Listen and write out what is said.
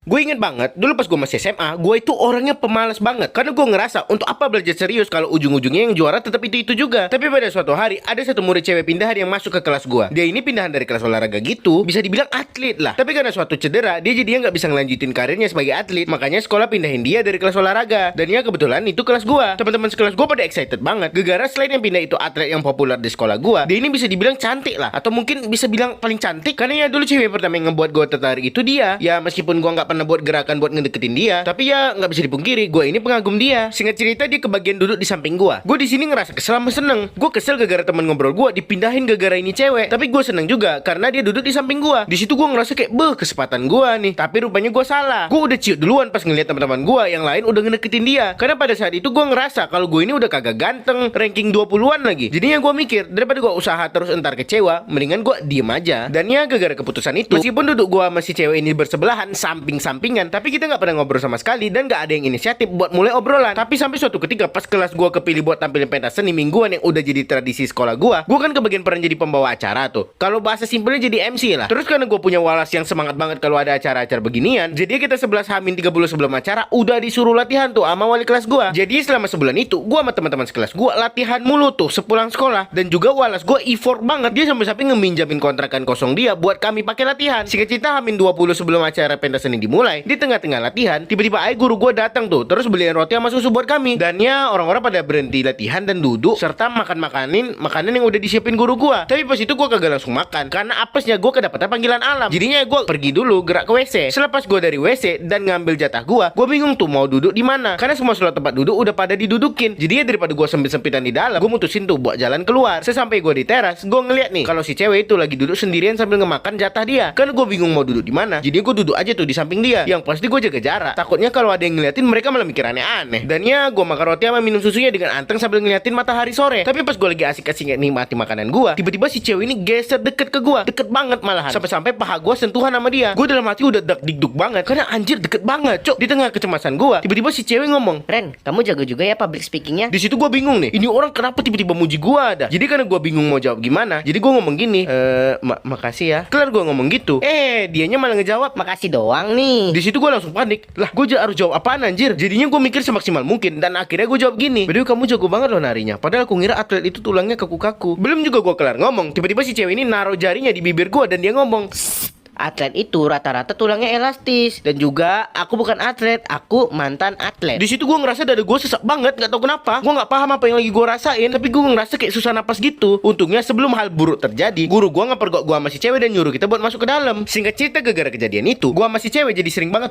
Gue inget banget, dulu pas gue masih SMA, gue itu orangnya pemalas banget. Karena gue ngerasa, untuk apa belajar serius kalau ujung-ujungnya yang juara tetap itu juga. Tapi pada suatu hari, ada satu murid cewek pindahan yang masuk ke kelas gue. Dia ini pindahan dari kelas olahraga gitu, bisa dibilang atlet lah. Tapi karena suatu cedera, dia jadinya nggak bisa ngelanjutin karirnya sebagai atlet. Makanya sekolah pindahin dia dari kelas olahraga. Dan ya kebetulan itu kelas gue. Teman-teman sekelas gue pada excited banget. Gegara selain yang pindah itu atlet yang populer di sekolah gue, dia ini bisa dibilang cantik lah. Atau mungkin bisa bilang paling cantik. Karena ya dulu cewek pertama yang ngebuat gue tertarik itu dia. Ya meskipun gue nggak pernah buat gerakan buat ngedeketin dia, tapi ya nggak bisa dipungkiri, gue ini pengagum dia. Singkat cerita, dia kebagian duduk di samping gue. Gue di sini ngerasa kesel sama seneng. Gue kesel gara-gara teman ngobrol gue dipindahin gara-gara ini cewek. Tapi gue seneng juga karena dia duduk di samping gue. Di situ gue ngerasa kayak kesempatan gue nih. Tapi rupanya gue salah. Gue udah ciut duluan pas ngeliat teman-teman gue yang lain udah ngedeketin dia. Karena pada saat itu gue ngerasa kalau gue ini udah kagak ganteng, ranking 20-an lagi. Jadinya gue mikir, daripada gue usaha terus entar kecewa, mendingan gue diem aja. Dan ya gara-gara keputusan itu, meskipun duduk gue sama si cewek ini bersebelahan, samping-sampingan, tapi kita nggak pernah ngobrol sama sekali dan nggak ada yang inisiatif buat mulai obrolan. Tapi sampai suatu ketika pas kelas gue kepilih buat tampilin pentas seni mingguan yang udah jadi tradisi sekolah gue kan kebagian peran jadi pembawa acara tuh. Kalau bahasa simpelnya jadi MC lah. Terus karena gue punya walas yang semangat banget kalau ada acara-acara beginian, jadi kita 11 H-30 sebelum acara udah disuruh latihan tuh sama wali kelas gue. Jadi selama sebulan itu gue sama teman-teman sekelas gue latihan mulu tuh sepulang sekolah. Dan juga walas gue effort banget. Dia sampai-sampai ngeminjamin kontrakan kosong dia buat kami pakai latihan. Singkat cerita, H-20 sebelum acara pentas seni dimulai, di tengah-tengah latihan, tiba-tiba guru gue datang tuh, terus beliin roti sama susu buat kami. Dan ya orang-orang pada berhenti latihan dan duduk serta makanan yang udah disiapin guru gue. Tapi pas itu gue kagak langsung makan karena apesnya gue kedapatan panggilan alam. Jadinya gue pergi dulu gerak ke WC. Selepas gue dari WC dan ngambil jatah gue bingung tuh mau duduk di mana. Karena semua slot tempat duduk udah pada didudukin. Jadinya daripada gue sempit-sempitan di dalam, gue mutusin tuh buat jalan keluar. Sesampai gue di teras, gue ngeliat nih kalau si cewek itu lagi duduk sendirian sambil ngemakan jatah dia. Karena gue bingung mau duduk di mana, jadi gue duduk aja tuh di samping dia. Yang pasti gue jaga jarak. Takutnya kalau ada yang ngeliatin mereka malah mikir aneh-aneh. Dan ya gue makan roti sama minum susunya dengan anteng sambil ngeliatin matahari sore. Tapi pas gue lagi asik-asik nikmati makanan gue, tiba-tiba si cewek ini geser deket ke gue, deket banget malahan. Sampai-sampai paha gue sentuhan sama dia. Gue dalam hati udah dak-dikduk banget karena anjir deket banget, cok. Di tengah kecemasan gue, tiba-tiba si cewek ngomong, Ren, kamu jago juga ya public speakingnya. di situ gue bingung nih. Ini orang kenapa tiba-tiba muji gue ada? Jadi karena gue bingung mau jawab gimana, jadi gue ngomong gini, makasih ya. Kelar gue ngomong gitu, dianya malah ngejawab, Makasih doang nih. Di situ gue langsung panik. Lah, gue harus jawab apaan anjir? Jadinya gue mikir semaksimal mungkin dan akhirnya gue jawab gini, "Beda kamu jago banget loh narinya." Padahal aku ngira atlet itu tulangnya kaku-kaku. Belum juga gue kelar ngomong, tiba-tiba si cewek ini naruh jarinya di bibir gue dan dia ngomong, Atlet itu rata-rata tulangnya elastis. Dan juga aku bukan atlet, aku mantan atlet. di situ gue ngerasa dada gue sesak banget, nggak tahu kenapa. Gue nggak paham apa yang lagi gue rasain, tapi gue ngerasa kayak susah napas gitu. Untungnya sebelum hal buruk terjadi, guru gue ngepergok gue sama si cewek dan nyuruh kita buat masuk ke dalam. Singkat cerita, gara-gara kejadian itu, gue sama si cewek jadi sering banget